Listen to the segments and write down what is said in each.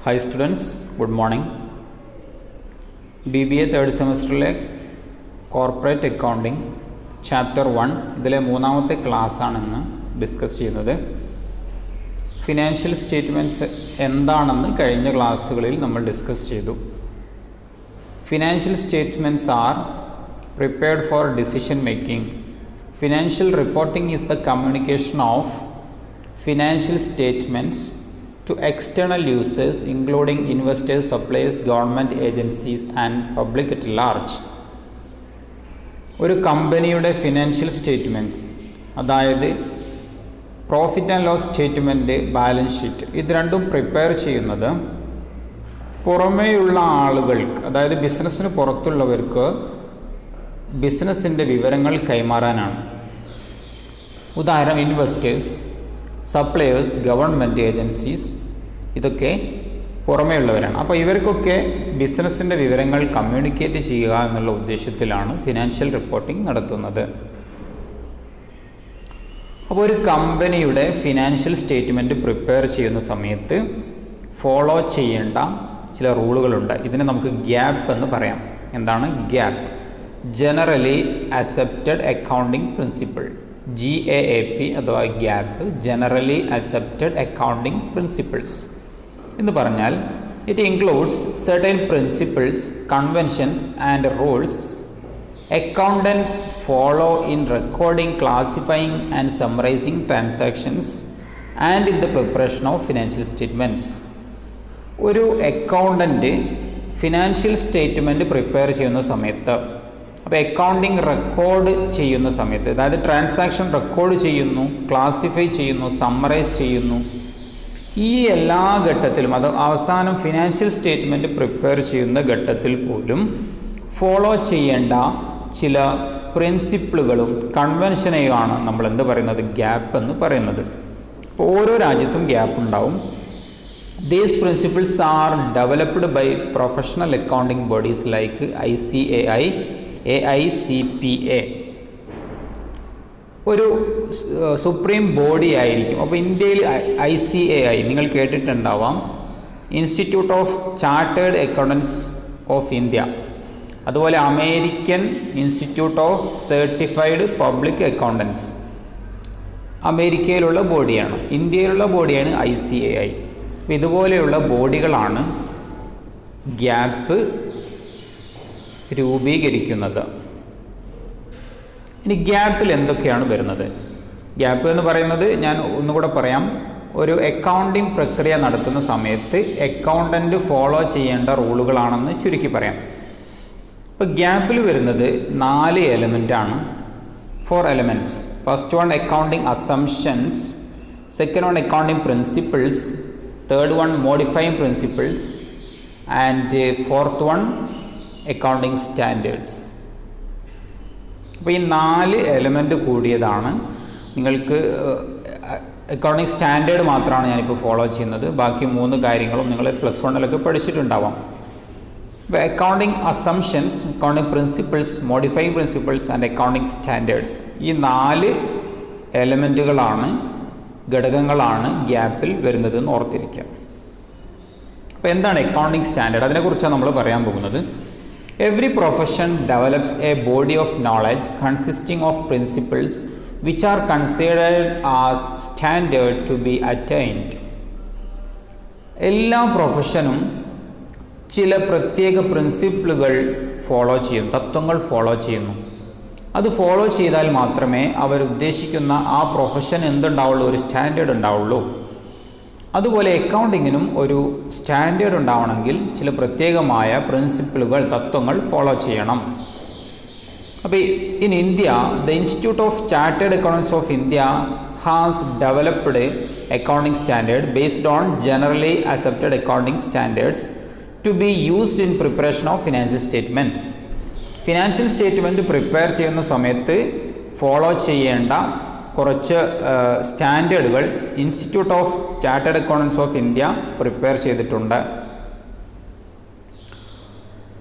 Hi students, good morning. BBA third സെമസ്റ്ററിലെ corporate accounting chapter 1 ഇതിലെ മൂന്നാമത്തെ ക്ലാസ് ആണെന്ന് ഡിസ്കസ് ചെയ്യുന്നത്. ഫിനാൻഷ്യൽ സ്റ്റേറ്റ്മെൻറ്റ്സ് എന്താണെന്ന് കഴിഞ്ഞ ക്ലാസ്സുകളിൽ നമ്മൾ ഡിസ്കസ് ചെയ്തു. Financial statements are prepared for decision making. Financial reporting is the communication of financial statements to external users including investors, suppliers, government agencies and public at large. ഒരു കമ്പനിയുടെ financial statements, അതായത് profit and loss statement, balance sheet, ഇത് രണ്ടും prepare ചെയ്യുന്നത് പുറമേയുള്ള ആളുകൾക്ക്, അതായത് ബിസിനസ്സിന് പുറത്തുള്ളവർക്ക് ബിസിനസ്സിൻ്റെ വിവരങ്ങൾ കൈമാറാനാണ്. ഉദാഹരണം ഇൻവെസ്റ്റേഴ്സ്, സപ്ലയേഴ്സ്, ഗവൺമെൻറ് ഏജൻസീസ്, ഇതൊക്കെ പുറമേയുള്ളവരാണ്. അപ്പോൾ ഇവർക്കൊക്കെ ബിസിനസ്സിൻ്റെ വിവരങ്ങൾ കമ്മ്യൂണിക്കേറ്റ് ചെയ്യുക എന്നുള്ള ഉദ്ദേശത്തിലാണ് ഫിനാൻഷ്യൽ റിപ്പോർട്ടിംഗ് നടത്തുന്നത്. അപ്പോൾ ഒരു കമ്പനിയുടെ ഫിനാൻഷ്യൽ സ്റ്റേറ്റ്മെൻറ്റ് പ്രിപ്പയർ ചെയ്യുന്ന സമയത്ത് ഫോളോ ചെയ്യേണ്ട ചില റൂളുകളുണ്ട്. ഇതിനെ നമുക്ക് ഗ്യാപ്പ് എന്ന് പറയാം. എന്താണ് gap? Generally accepted accounting principle, GAAP അഥവാ gap, generally accepted accounting principles എന്ന് പറഞ്ഞാൽ it includes certain principles, conventions and rules accountants follow in recording, classifying and summarising transactions and in the preparation of financial statements. ഒരു accountant financial statement prepare ചെയ്യുന്ന സമയത്ത്, അപ്പോൾ accounting record ചെയ്യുന്ന സമയത്ത്, അതായത് transaction record ചെയ്യുന്നു, ക്ലാസിഫൈ ചെയ്യുന്നു, summarise ചെയ്യുന്നു, ഈ എല്ലാ ഘട്ടത്തിലും, അത് അവസാനം ഫിനാൻഷ്യൽ സ്റ്റേറ്റ്മെൻറ്റ് പ്രിപ്പയർ ചെയ്യുന്ന ഘട്ടത്തിൽ പോലും ഫോളോ ചെയ്യേണ്ട ചില പ്രിൻസിപ്പിളുകളും കൺവെൻഷനെയുമാണ് നമ്മൾ എന്ത് പറയുന്നത്, ഗ്യാപ്പ് എന്ന് പറയുന്നത്. അപ്പോൾ ഓരോ രാജ്യത്തും ഗ്യാപ്പ് ഉണ്ടാവും. These principles are developed by professional accounting bodies like ICAI, AICPA. ഒരു സുപ്രീം ബോഡി ആയിരിക്കും. അപ്പോൾ ഇന്ത്യയിൽ ICAI നിങ്ങൾ കേട്ടിട്ടുണ്ടാവാം, institute of chartered accountants of India. അതുപോലെ American institute of certified public accountants അമേരിക്കയിലുള്ള ബോഡിയാണ്. ഇന്ത്യയിലുള്ള ബോഡിയാണ് ICAI. ഇതുപോലെയുള്ള ബോഡികളാണ് ഗ്യാപ്പ് രൂപീകരിക്കുന്നത്. ഇനി ഗ്യാപ്പിൽ എന്തൊക്കെയാണ് വരുന്നത്? ഗ്യാപ്പ് എന്ന് പറയുന്നത്, ഞാൻ ഒന്നുകൂടെ പറയാം, ഒരു അക്കൗണ്ടിങ് പ്രക്രിയ നടത്തുന്ന സമയത്ത് അക്കൗണ്ടൻറ്റ് ഫോളോ ചെയ്യേണ്ട റൂളുകളാണെന്ന് ചുരുക്കി പറയാം. ഇപ്പോൾ ഗ്യാപ്പിൽ വരുന്നത് 4 എലമെൻ്റാണ്, 4 elements. First one accounting assumptions, second one accounting principles, third one modifying principles, and fourth one accounting standards. അപ്പോൾ ഈ 4 എലമെൻ്റ് കൂടിയതാണ് നിങ്ങൾക്ക് അക്കൗണ്ടിങ് സ്റ്റാൻഡേർഡ് മാത്രമാണ് ഞാനിപ്പോൾ ഫോളോ ചെയ്യുന്നത്. ബാക്കി 3 കാര്യങ്ങളും നിങ്ങൾ +1 പഠിച്ചിട്ടുണ്ടാവാം. ഇപ്പോൾ accounting assumptions, accounting principles, modifying principles and accounting standards, ഈ 4 എലമെൻറ്റുകളാണ്, ഘടകങ്ങളാണ് ഗ്യാപ്പിൽ വരുന്നതെന്ന് ഓർത്തിരിക്കുക. അപ്പോൾ എന്താണ് അക്കൗണ്ടിങ് സ്റ്റാൻഡേർഡ്? അതിനെക്കുറിച്ചാണ് നമ്മൾ പറയാൻ പോകുന്നത്. Every profession develops a body of knowledge consisting of principles which are considered as standard to be attained. എല്ലാ പ്രൊഫഷനും ചില പ്രത്യേക പ്രിൻസിപ്പിളുകൾ ഫോളോ ചെയ്യും, തത്വങ്ങൾ ഫോളോ ചെയ്യുന്നു. അത് ഫോളോ ചെയ്താൽ മാത്രമേ അവരുദ്ദേശിക്കുന്ന ആ പ്രൊഫഷൻ എന്തുണ്ടാവുള്ളൂ, ഒരു സ്റ്റാൻഡേർഡ് ഉണ്ടാവുള്ളൂ. അതുപോലെ അക്കൗണ്ടിങ്ങിനും ഒരു സ്റ്റാൻഡേർഡ് ഉണ്ടാവണമെങ്കിൽ ചില പ്രത്യേകമായ പ്രിൻസിപ്പിളുകൾ, തത്വങ്ങൾ ഫോളോ ചെയ്യണം. അപ്പോൾ in India the institute of chartered accountants of India has developed accounting standard based on generally accepted accounting standards to be used in preparation of financial statement. Financial statement prepare ചെയ്യുന്ന സമയത്ത് follow ചെയ്യേണ്ട കുറച്ച് സ്റ്റാൻഡേർഡുകൾ institute of chartered accountants of India prepare ചെയ്തിട്ടുണ്ട്.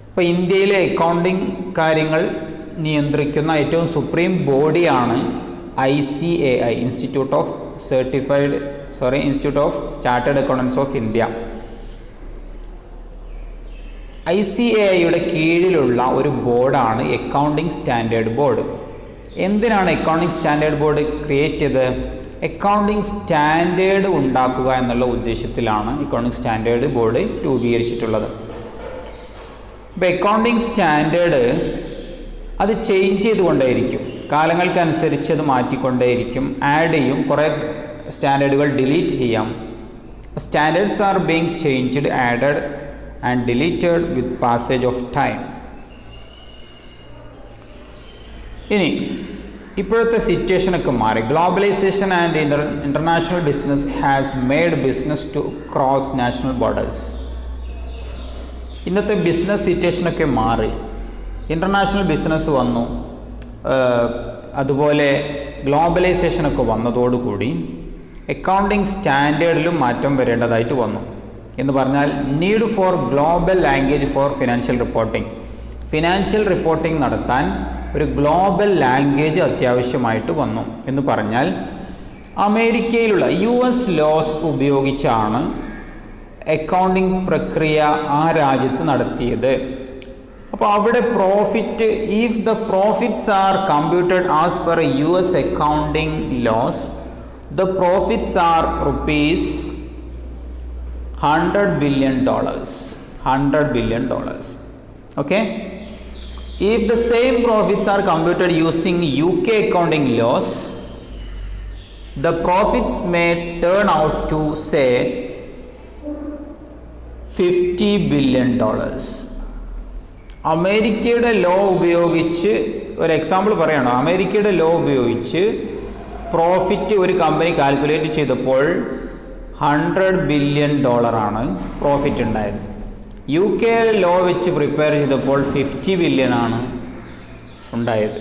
ഇപ്പോൾ ഇന്ത്യയിലെ accounting കാര്യങ്ങൾ നിയന്ത്രിക്കുന്ന ഏറ്റവും സുപ്രീം ബോഡിയാണ് ICAI, institute of chartered accountants of India. ICAIയുടെ കീഴിലുള്ള ഒരു ബോർഡാണ് അക്കൗണ്ടിംഗ് സ്റ്റാൻഡേർഡ് ബോർഡ്. എന്തിനാണ് അക്കൗണ്ടിംഗ് സ്റ്റാൻഡേർഡ് ബോർഡ് ക്രിയേറ്റ് ചെയ്തത്? അക്കൗണ്ടിംഗ് സ്റ്റാൻഡേർഡ് ഉണ്ടാക്കുക എന്നുള്ള ഉദ്ദേശത്തിലാണ് അക്കൗണ്ടിംഗ് സ്റ്റാൻഡേർഡ് ബോർഡ് രൂപീകരിച്ചിട്ടുള്ളത്. ഇപ്പോൾ അക്കൗണ്ടിംഗ് സ്റ്റാൻഡേർഡ് അത് ചേഞ്ച് ചെയ്തുകൊണ്ടേയിരിക്കും, കാലങ്ങൾക്കനുസരിച്ച് അത് മാറ്റിക്കൊണ്ടേയിരിക്കും, ആഡ് ചെയ്യും, കുറേ സ്റ്റാൻഡേർഡുകൾ ഡിലീറ്റ് ചെയ്യാം. Standards are being changed, added and deleted with passage of time. ഇനി ഇപ്പോഴത്തെ സിറ്റുവേഷനൊക്കെ മാറി. Globalisation and international business has made business to cross national borders. ഇന്നത്തെ ബിസിനസ് സിറ്റുവേഷനൊക്കെ മാറി, ഇൻ്റർനാഷണൽ ബിസിനസ് വന്നു, അതുപോലെ ഗ്ലോബലൈസേഷനൊക്കെ വന്നതോടുകൂടി അക്കൗണ്ടിംഗ് സ്റ്റാൻഡേർഡിലും മാറ്റം വരേണ്ടതായിട്ട് വന്നു. എന്ന് പറഞ്ഞാൽ need for global language four financial reporting. Financial reporting നടത്താൻ ഒരു ഗ്ലോബൽ ലാംഗ്വേജ് അത്യാവശ്യമായിട്ട് വന്നു. എന്ന് പറഞ്ഞാൽ അമേരിക്കയിലുള്ള US ലോസ് ഉപയോഗിച്ചാണ് അക്കൗണ്ടിംഗ് പ്രക്രിയ ആ രാജ്യത്ത് നടത്തിയത്. അപ്പോൾ അവിടെ profit, if the profits are computed as per US accounting laws, the profits are rupees $100 billion. $100 billion. Okay. If the same profits are computed using UK accounting laws, the profits may turn out to say $50 billion. അമേരിക്കയുടെ law ഉപയോഗിച്ച് ഒരു example പറയണം. അമേരിക്കയുടെ law ഉപയോഗിച്ച് profit ഒരു company calculate ചെയ്തപ്പോൾ $100 billion profit ഉണ്ടായത്. UK law വെച്ച് പ്രിപ്പയർ ചെയ്തപ്പോൾ 50 ബില്യൺ ഉണ്ടായത്.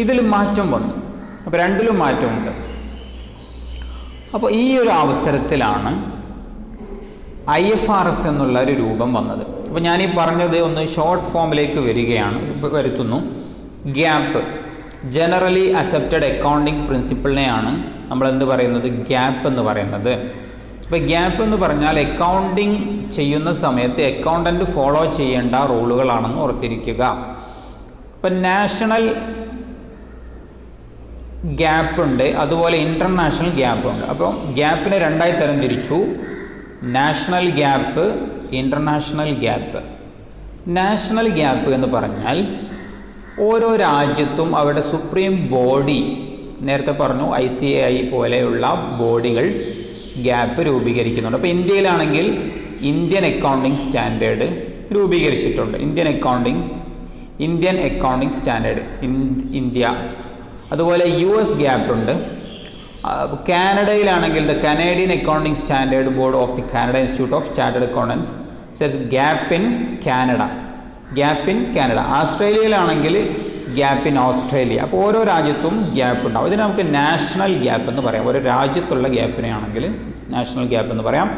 ഇതിൽ മാറ്റം വന്നു. അപ്പോൾ രണ്ടിലും മാറ്റമുണ്ട്. അപ്പോൾ ഈ ഒരു അവസരത്തിലാണ് IFRS എന്നുള്ള ഒരു രൂപം വന്നത്. അപ്പോൾ ഞാനീ പറഞ്ഞത് ഒന്ന് ഷോർട്ട് ഫോമിലേക്ക് വരുത്തുന്നു. ഗ്യാപ്പ്, ജനറലി അക്സെപ്റ്റഡ് അക്കൗണ്ടിങ് പ്രിൻസിപ്പിളിനെയാണ് നമ്മൾ എന്ത് പറയുന്നത്? ഗ്യാപ്പ് എന്ന് പറയുന്നത്. അപ്പോൾ ഗ്യാപ്പ് എന്ന് പറഞ്ഞാൽ അക്കൗണ്ടിങ് ചെയ്യുന്ന സമയത്ത് അക്കൗണ്ടൻറ്റ് ഫോളോ ചെയ്യേണ്ട റൂളുകളാണെന്ന് ഓർത്തിരിക്കുക. ഇപ്പം നാഷണൽ ഗ്യാപ്പ് ഉണ്ട്, അതുപോലെ ഇൻ്റർനാഷണൽ ഗ്യാപ്പ് ഉണ്ട്. അപ്പോൾ ഗ്യാപ്പിനെ രണ്ടായി തരംതിരിച്ചു: national GAAP, international GAAP. National GAAP എന്ന് പറഞ്ഞാൽ ഓരോ രാജ്യത്തും അവരുടെ സുപ്രീം ബോഡി, നേരത്തെ പറഞ്ഞു ICAI പോലെയുള്ള ബോഡികൾ ഗ്യാപ്പ് രൂപീകരിക്കുന്നുണ്ട്. അപ്പോൾ ഇന്ത്യയിലാണെങ്കിൽ ഇന്ത്യൻ അക്കൗണ്ടിങ് സ്റ്റാൻഡേർഡ് രൂപീകരിച്ചിട്ടുണ്ട്. Indian accounting standard India. അതുപോലെ US ഗ്യാപ്പ് ഉണ്ട്. കാനഡയിലാണെങ്കിൽ the Canadian accounting standard board of the Canada institute of chartered accountants sets GAAP in Canada. ഓസ്ട്രേലിയയിലാണെങ്കിൽ ഗ്യാപ്പ് ഇൻ ഓസ്ട്രേലിയ. അപ്പോൾ ഓരോ രാജ്യത്തും ഗ്യാപ്പ് ഉണ്ടാവും. ഇതിന് നമുക്ക് നാഷണൽ ഗ്യാപ്പ് എന്ന് പറയാം. ഒരു രാജ്യത്തുള്ള ഗ്യാപ്പിനെയാണെങ്കിൽ നാഷണൽ ഗ്യാപ്പ് എന്ന് പറയാം.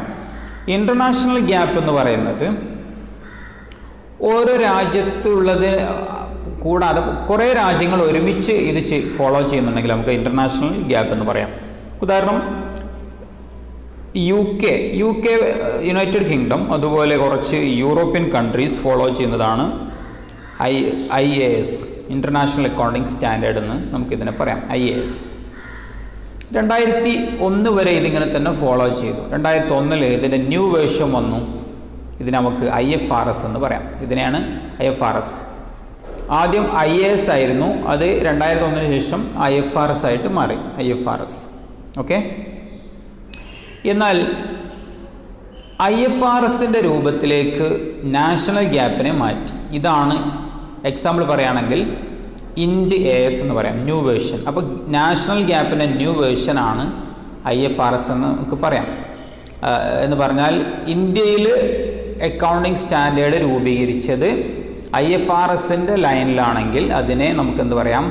ഇൻ്റർനാഷണൽ ഗ്യാപ്പ് എന്ന് പറയുന്നത് ഓരോ രാജ്യത്തുള്ളത് കൂടാതെ കുറേ രാജ്യങ്ങൾ ഒരുമിച്ച് ഇത് ഫോളോ ചെയ്യുന്നുണ്ടെങ്കിൽ നമുക്ക് ഇൻ്റർനാഷണൽ ഗ്യാപ്പ് എന്ന് പറയാം. ഉദാഹരണം UK, യുണൈറ്റഡ് കിങ്ഡം, അതുപോലെ കുറച്ച് യൂറോപ്യൻ കൺട്രീസ് ഫോളോ ചെയ്യുന്നതാണ് IAS, ഇൻ്റർനാഷണൽ അക്കൗണ്ടിങ് സ്റ്റാൻഡേർഡ് എന്ന് നമുക്കിതിനെ പറയാം. IAS 2001 വരെ ഇതിങ്ങനെ തന്നെ ഫോളോ ചെയ്തു. 2001 ഇതിൻ്റെ ന്യൂ വേർഷൻ വന്നു. ഇതിനെ നമുക്ക് IFRS എന്ന് പറയാം. ഇതിനെയാണ് IFRS. ആദ്യം IAS ആയിരുന്നു, അത് 2001 ശേഷം IFRS ആയിട്ട് മാറി. IFRS. ഓക്കെ. എന്നാൽ IFRSൻ്റെ രൂപത്തിലേക്ക് നാഷണൽ ഗ്യാപ്പിനെ മാറ്റി. ഇതാണ് എക്സാമ്പിൾ പറയുകയാണെങ്കിൽ IND AS എന്ന് പറയാം, ന്യൂ വേർഷൻ. അപ്പോൾ നാഷണൽ ഗ്യാപ്പിൻ്റെ ന്യൂ വേർഷനാണ് IFRS എന്ന് നമുക്ക് പറയാം. എന്ന് പറഞ്ഞാൽ ഇന്ത്യയിൽ അക്കൗണ്ടിങ് സ്റ്റാൻഡേർഡ് രൂപീകരിച്ചത് IFRSൻ്റെ ലൈനിലാണെങ്കിൽ അതിനെ നമുക്കെന്ത് പറയാം?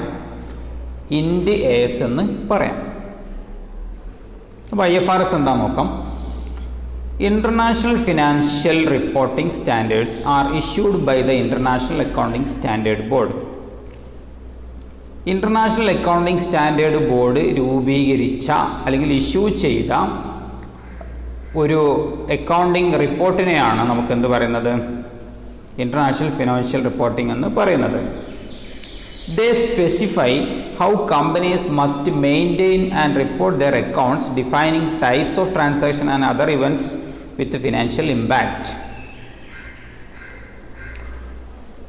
IND AS എന്ന് പറയാം. അപ്പോൾ IFRS എന്താ നോക്കാം. International Financial Reporting Standards are issued by the International Accounting Standard Board. International accounting standard board രൂപീകരിച്ച അല്ലെങ്കിൽ ഇഷ്യൂ ചെയ്ത ഒരു അക്കൗണ്ടിംഗ് റിപ്പോർട്ടിനെയാണ് നമുക്ക് എന്ത് പറയുന്നത്? ഇൻ്റർനാഷണൽ ഫിനാൻഷ്യൽ റിപ്പോർട്ടിംഗ് എന്ന് പറയുന്നത്. They specify how companies must maintain and report their accounts, defining types of transaction and other events with financial impact.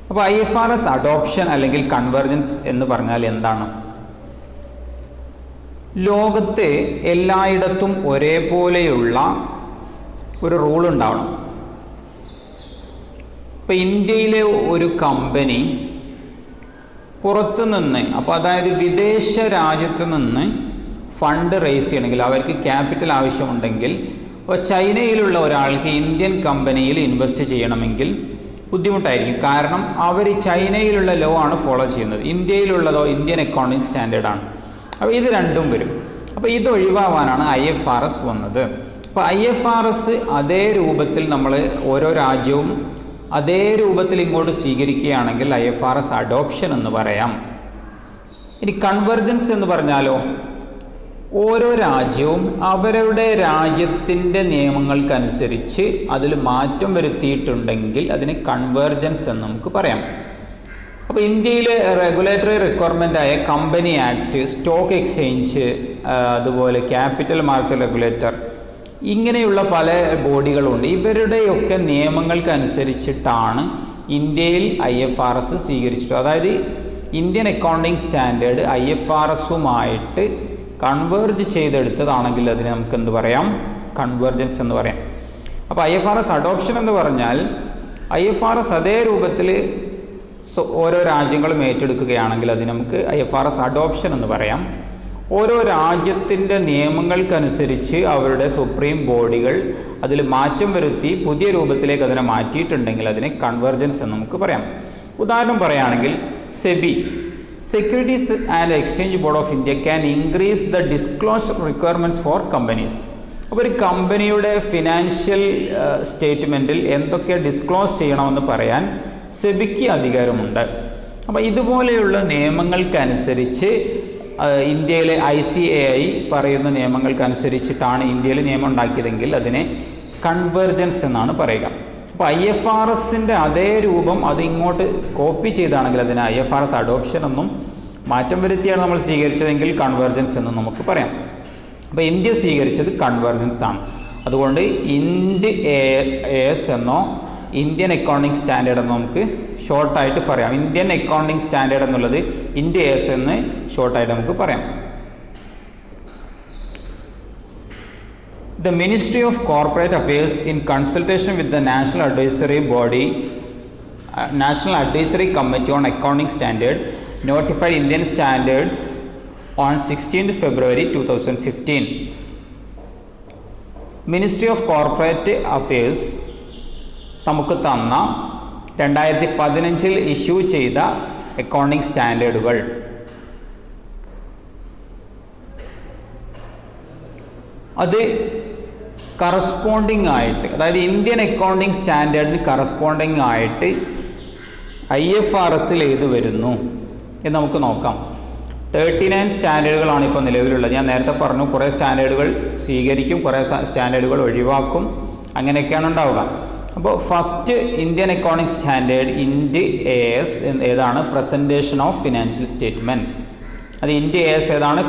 അപ്പോൾ IFRS അഡോപ്ഷൻ അല്ലെങ്കിൽ കൺവെർജൻസ് എന്ന് പറഞ്ഞാൽ എന്താണ്? ലോകത്ത് എല്ലായിടത്തും ഒരേപോലെയുള്ള ഒരു റൂൾ ഉണ്ടാവണം. ഇപ്പോൾ ഇന്ത്യയിലെ ഒരു കമ്പനി പുറത്തു നിന്ന്, അപ്പോൾ അതായത് വിദേശ രാജ്യത്ത് നിന്ന് ഫണ്ട് റേസ് ചെയ്യണമെങ്കിൽ, അവർക്ക് ക്യാപിറ്റൽ ആവശ്യമുണ്ടെങ്കിൽ, അപ്പോൾ ചൈനയിലുള്ള ഒരാൾക്ക് ഇന്ത്യൻ കമ്പനിയിൽ ഇൻവെസ്റ്റ് ചെയ്യണമെങ്കിൽ ബുദ്ധിമുട്ടായിരിക്കും. കാരണം അവർ ചൈനയിലുള്ള ലോ ആണ് ഫോളോ ചെയ്യുന്നത്, ഇന്ത്യയിലുള്ളതോ ഇന്ത്യൻ അക്കൗണ്ടിങ് സ്റ്റാൻഡേർഡാണ്. അപ്പോൾ ഇത് രണ്ടും വരും. അപ്പോൾ ഇത് ഒഴിവാവാനാണ് IFRS വന്നത്. അപ്പോൾ IFRS അതേ രൂപത്തിൽ നമ്മൾ ഓരോ രാജ്യവും അതേ രൂപത്തിൽ ഇങ്ങോട്ട് സ്വീകരിക്കുകയാണെങ്കിൽ IFRS അഡോപ്ഷൻ എന്ന് പറയാം. ഇനി കൺവെർജൻസ് എന്ന് പറഞ്ഞാലോ, ഓരോ രാജ്യവും അവരുടെ രാജ്യത്തിൻ്റെ നിയമങ്ങൾക്കനുസരിച്ച് അതിൽ മാറ്റം വരുത്തിയിട്ടുണ്ടെങ്കിൽ അതിന് കൺവെർജൻസ് എന്ന് നമുക്ക് പറയാം. അപ്പോൾ ഇന്ത്യയിലെ റെഗുലേറ്ററി റിക്വയർമെൻ്റായ കമ്പനി ആക്ട്, സ്റ്റോക്ക് എക്സ്ചേഞ്ച്, അതുപോലെ ക്യാപിറ്റൽ മാർക്കറ്റ് റെഗുലേറ്റർ, ഇങ്ങനെയുള്ള പല ബോഡികളുണ്ട്. ഇവരുടെയൊക്കെ നിയമങ്ങൾക്കനുസരിച്ചിട്ടാണ് ഇന്ത്യയിൽ IFRS സ്വീകരിച്ചിട്ടുള്ളത്. അതായത് ഇന്ത്യൻ അക്കൗണ്ടിങ് സ്റ്റാൻഡേർഡ് IFRSുമായിട്ട് കൺവേർജ് ചെയ്തെടുത്തതാണെങ്കിൽ അതിന് നമുക്ക് എന്ത് പറയാം? കൺവെർജൻസ് എന്ന് പറയാം. അപ്പോൾ IFRS അഡോപ്ഷൻ എന്ന് പറഞ്ഞാൽ IFRS അതേ രൂപത്തിൽ ഓരോ രാജ്യങ്ങളും ഏറ്റെടുക്കുകയാണെങ്കിൽ അതിന് നമുക്ക് IFRS അഡോപ്ഷൻ എന്ന് പറയാം. ഓരോ രാജ്യത്തിൻ്റെ നിയമങ്ങൾക്കനുസരിച്ച് അവരുടെ സുപ്രീം ബോഡികൾ അതിൽ മാറ്റം വരുത്തി പുതിയ രൂപത്തിലേക്ക് അതിനെ മാറ്റിയിട്ടുണ്ടെങ്കിൽ അതിനെ കൺവെർജൻസ് എന്ന് നമുക്ക് പറയാം. ഉദാഹരണം പറയുകയാണെങ്കിൽ SEBI, securities and exchange board of India can increase the disclosure requirements four companies. അപ്പോൾ ഒരു കമ്പനിയുടെ ഫിനാൻഷ്യൽ സ്റ്റേറ്റ്മെൻറ്റിൽ എന്തൊക്കെ ഡിസ്ക്ലോസ് ചെയ്യണമെന്ന് പറയാൻ സെബിക്ക് അധികാരമുണ്ട്. അപ്പോൾ ഇതുപോലെയുള്ള നിയമങ്ങൾക്കനുസരിച്ച് ഇന്ത്യയിലെ ICAI പറയുന്ന നിയമങ്ങൾക്കനുസരിച്ചിട്ടാണ് ഇന്ത്യയിൽ നിയമം ഉണ്ടാക്കിയതെങ്കിൽ അതിനെ കൺവെർജൻസ് എന്നാണ് പറയുക. അപ്പോൾ IFRSൻ്റെ അതേ രൂപം അത് ഇങ്ങോട്ട് കോപ്പി ചെയ്താണെങ്കിൽ അതിന് IFRS അഡോപ്ഷൻ എന്നും, മാറ്റം വരുത്തിയാണ് നമ്മൾ സ്വീകരിച്ചതെങ്കിൽ കൺവെർജൻസ് എന്നും നമുക്ക് പറയാം. അപ്പോൾ ഇന്ത്യ സ്വീകരിച്ചത് കൺവെർജൻസ് ആണ്. അതുകൊണ്ട് IND-AS എന്നോ ഇന്ത്യൻ അക്കൗണ്ടിങ് സ്റ്റാൻഡേർഡ് എന്ന് നമുക്ക് ഷോർട്ടായിട്ട് പറയാം. ഇന്ത്യൻ അക്കൗണ്ടിങ് സ്റ്റാൻഡേർഡ് എന്നുള്ളത് IND-AS എന്ന് ഷോർട്ടായിട്ട് നമുക്ക് പറയാം. The Ministry of Corporate Affairs in consultation with the National Advisory Committee on Accounting Standard notified Indian standards on 16th February 2015. Ministry of Corporate Affairs നമുക്ക് തന്ന 2015 ഇഷ്യൂ ചെയ്ത അക്കൗണ്ടിങ് സ്റ്റാൻഡേർഡുകൾ അത് corresponding ആയിട്ട്, അതായത് ഇന്ത്യൻ അക്കൗണ്ടിങ് സ്റ്റാൻഡേർഡിന് കറസ്പോണ്ടിങ് ആയിട്ട് IFRSൽ ഏത് വരുന്നു എന്ന് നമുക്ക് നോക്കാം. 39 സ്റ്റാൻഡേർഡുകളാണ് ഇപ്പോൾ നിലവിലുള്ളത്. ഞാൻ നേരത്തെ പറഞ്ഞു, കുറേ സ്റ്റാൻഡേർഡുകൾ സ്വീകരിക്കും, കുറേ സ്റ്റാൻഡേർഡുകൾ ഒഴിവാക്കും, അങ്ങനെയൊക്കെയാണ് ഉണ്ടാവുക. അപ്പോൾ first Indian accounting standard IND-AS ഏതാണ്? Presentation of financial statements. അത് IND-AS ഏതാണ്?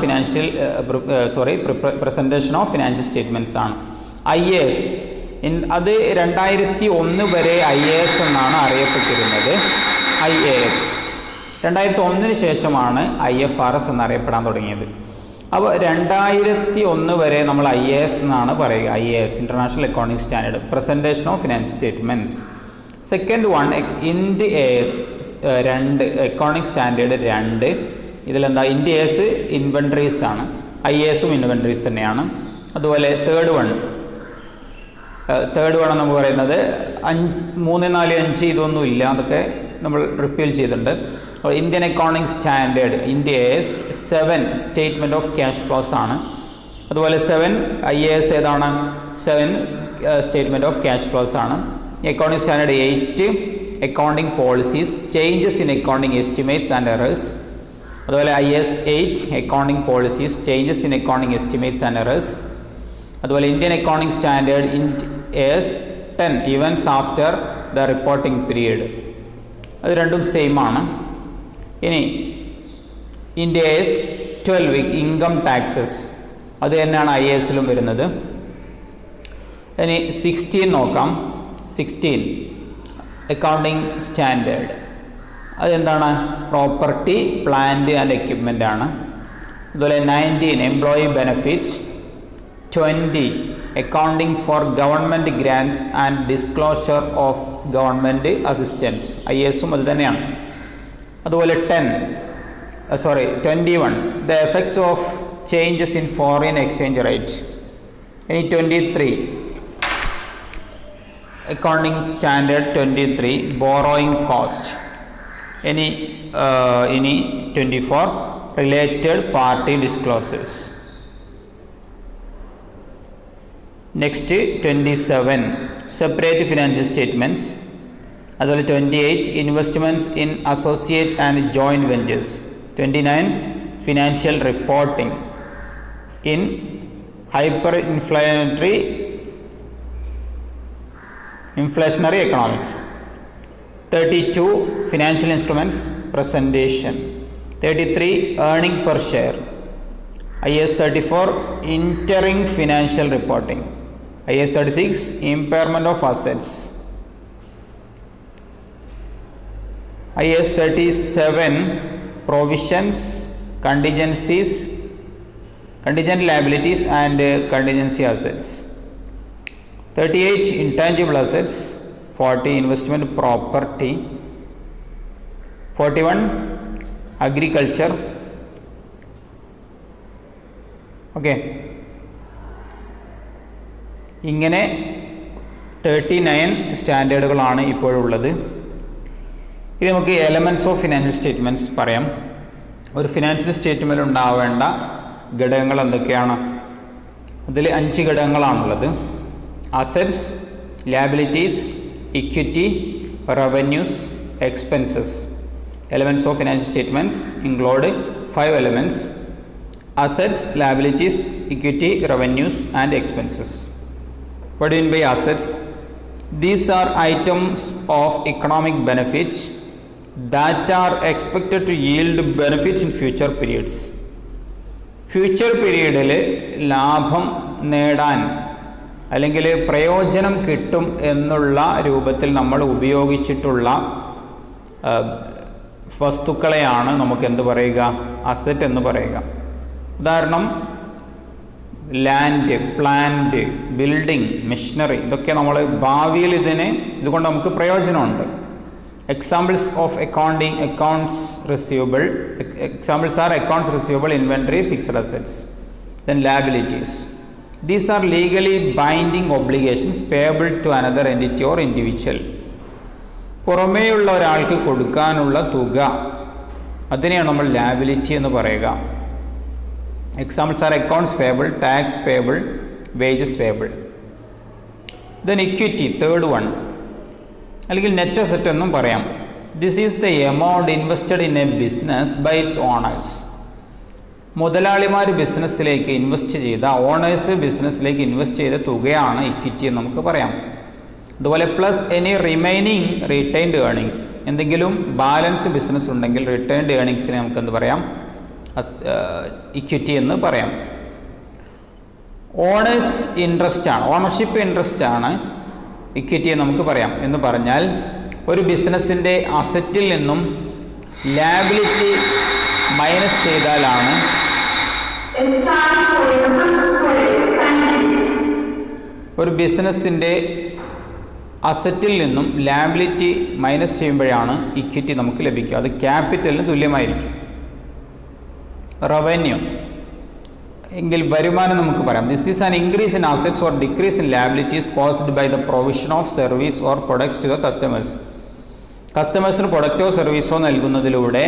പ്രസൻറ്റേഷൻ ഓഫ് ഫിനാൻഷ്യൽ സ്റ്റേറ്റ്മെൻറ്റ്സ് ആണ്. IAS അത് 2001 വരെ IAS എന്നാണ് അറിയപ്പെട്ടിരുന്നത്. IAS 2001 ശേഷമാണ് IFRS എന്നറിയപ്പെടാൻ തുടങ്ങിയത്. അപ്പോൾ 2001 വരെ നമ്മൾ IAS എന്നാണ് പറയുക. IAS international accounting standard, presentation of financial statements. Second one IND-AS 2, accounting standard 2. ഇതിലെന്താ? IND-AS ഇൻവെൻട്രീസ് ആണ്, IASഉം ഇൻവെൻട്രീസ് തന്നെയാണ്. അതുപോലെ തേർഡ് വൺ എന്ന് പറയുന്നത് 3, 4, 5 ഇതൊന്നും ഇല്ല, അതൊക്കെ നമ്മൾ റിപ്പീൽ ചെയ്തിട്ടുണ്ട്. Indian accounting standard IND-AS 7 statement of cash flows ആണ്. അതുപോലെ 7 IAS ഏതാണ്? 7 സ്റ്റേറ്റ്മെൻറ്റ് ഓഫ് ക്യാഷ് ഫ്ലോസ് ആണ്. Accounting standard 8 accounting policies, changes in accounting estimates and errors. അതുപോലെ IAS 8 accounting policies, changes in accounting estimates and errors. അതുപോലെ Indian accounting standard IND-AS 10 events after the reporting period. അത് രണ്ടും same ആണ്. ഇനി India's 12 income taxes, അത് തന്നെയാണ് IASലും വരുന്നത്. ഇനി 16 നോക്കാം. 16 അക്കൗണ്ടിങ് സ്റ്റാൻഡേർഡ്, അതെന്താണ്? പ്രോപ്പർട്ടി, പ്ലാന്റ് ആൻഡ് എക്യുപ്മെൻ്റ് ആണ്. അതുപോലെ 19 employee benefit. 20 accounting for government grants and disclosure of government assistance, IASും അത് തന്നെയാണ്. അതുപോലെ 21 the effects of changes in foreign exchange rate. ഇനി 23 അക്കൗണ്ടിങ് സ്റ്റാൻഡേർഡ് 23 ബോറോയിങ് കോസ്റ്റ്. ഇനി 24 related party disclosures. Next 27 separate financial statements. അതുപോലെ 28 investments in associate and joint ventures. 29 financial reporting in hyper inflationary economics. 32 financial instruments presentation. 33 earning per share. IAS 34 interim financial reporting. IAS 36 impairment of assets. IAS 37 provisions, contingencies, contingent liabilities and contingency assets. 38 intangible assets. 40 investment property. 41 agriculture. Okay, ഇങ്ങനെ 39 സ്റ്റാൻഡേർഡുകളാണ് ഇപ്പോഴുള്ളത്. ഇനി നമുക്ക് elements of financial statements പറയാം. ഒരു financial statement ഉണ്ടാവേണ്ട ഘടകങ്ങൾ എന്തൊക്കെയാണ്? അതിൽ 5 ഘടകങ്ങളാണുള്ളത്. Assets, liabilities, equity, revenues, expenses. Elements of financial statements include 5 elements: assets, liabilities, equity, revenues and expenses. What do you mean by assets? These are items of economic benefit that are expected to yield benefits in future periods. Future പീരീഡിൽ ലാഭം നേടാൻ അല്ലെങ്കിൽ പ്രയോജനം കിട്ടും എന്നുള്ള രൂപത്തിൽ നമ്മൾ ഉപയോഗിച്ചിട്ടുള്ള വസ്തുക്കളെയാണ് നമുക്ക് എന്ത് പറയുക? അസറ്റ് എന്ന് പറയുക. ഉദാഹരണം, ലാൻഡ്, പ്ലാന്റ്, ബിൽഡിംഗ്, മെഷീനറി, ഇതൊക്കെ നമ്മൾ ഭാവിയിൽ ഇതുകൊണ്ട് നമുക്ക് പ്രയോജനമുണ്ട്. Examples of accounts are accounts receivable, inventory, fixed assets. Then liabilities. These are legally binding obligations payable to another entity or individual. പുറമേയുള്ള ഒരാൾക്ക് കൊടുക്കാനുള്ള തുക, അതിനെയാണ് നമ്മൾ liability എന്ന് പറയുക. Examples are accounts payable, tax payable, wages payable. Then equity, third one, അല്ലെങ്കിൽ net asset എന്നും പറയാം. This is the amount invested in a business by its owners. മുതലാളിമാർ ബിസിനസ്സിലേക്ക് ഇൻവെസ്റ്റ് ചെയ്ത, ഓണേഴ്സ് ബിസിനസ്സിലേക്ക് ഇൻവെസ്റ്റ് ചെയ്ത തുകയാണ് ഇക്വിറ്റി എന്ന് നമുക്ക് പറയാം. അതുപോലെ plus any remaining retained earnings, എന്തെങ്കിലും ബാലൻസ് ബിസിനസ് ഉണ്ടെങ്കിൽ റിട്ടൈൻഡ് ഏർണിങ്സിനെ നമുക്ക് എന്ത് പറയാം? ഇക്വിറ്റി എന്ന് പറയാം. ഓണേഴ്സ് ഇൻട്രസ്റ്റ് ആണ്, ഓണർഷിപ്പ് ഇൻട്രസ്റ്റ് ആണ് ഇക്വിറ്റി എന്ന് നമുക്ക് പറയാം. എന്ന് പറഞ്ഞാൽ ഒരു ബിസിനസ്സിൻ്റെ അസറ്റിൽ നിന്നും ലയബിലിറ്റി മൈനസ് ചെയ്താലാണ് ഒരു ബിസിനസ്സിൻ്റെ അസറ്റിൽ നിന്നും ലയബിലിറ്റി മൈനസ് ചെയ്യുമ്പോഴാണ് ഇക്വിറ്റി നമുക്ക് ലഭിക്കുക. അത് ക്യാപിറ്റലിന് തുല്യമായിരിക്കും. റവന്യൂ എങ്കിൽ വരുമാനം നമുക്ക് പറയാം. This is an increase in assets or decrease in liabilities caused by the provision of service or products to the customers. കസ്റ്റമേഴ്സിന് പ്രൊഡക്റ്റോ സർവീസോ നൽകുന്നതിലൂടെ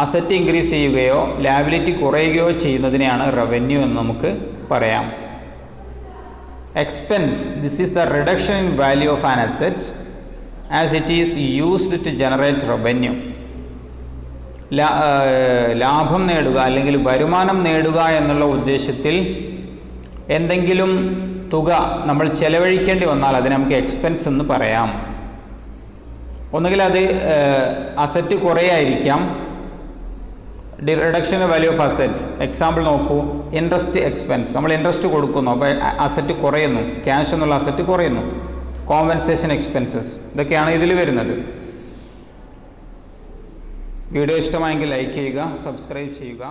അസറ്റ് ഇൻക്രീസ് ചെയ്യുകയോ ലയബിലിറ്റി കുറയുകയോ ചെയ്യുന്നതിനെയാണ് റവന്യൂ എന്ന് നമുക്ക് പറയാം. Expense, this is the reduction in value of an asset as it is used to generate revenue. ലാഭം നേടുക അല്ലെങ്കിൽ വരുമാനം നേടുക എന്നുള്ള ഉദ്ദേശത്തിൽ എന്തെങ്കിലും തുക നമ്മൾ ചെലവഴിക്കേണ്ടി വന്നാൽ അതിനെ നമുക്ക് എക്സ്പെൻസ് എന്ന് പറയാം. ഒന്നുകിൽ അത് അസറ്റ് കുറയായിരിക്കാം, reduction value of assets. Example നോക്കൂ, ഇൻട്രസ്റ്റ് എക്സ്പെൻസ്, നമ്മൾ ഇൻട്രസ്റ്റ് കൊടുക്കുന്നു, അപ്പോൾ അസറ്റ് കുറയുന്നു, ക്യാഷ് എന്നുള്ള അസറ്റ് കുറയുന്നു. കോമ്പൻസേഷൻ എക്സ്പെൻസസ്, ഇതൊക്കെയാണ് ഇതിൽ വരുന്നത്. വീഡിയോ ഇഷ്ടമായെങ്കിൽ ലൈക്ക് ചെയ്യുക, സബ്സ്ക്രൈബ് ചെയ്യുക.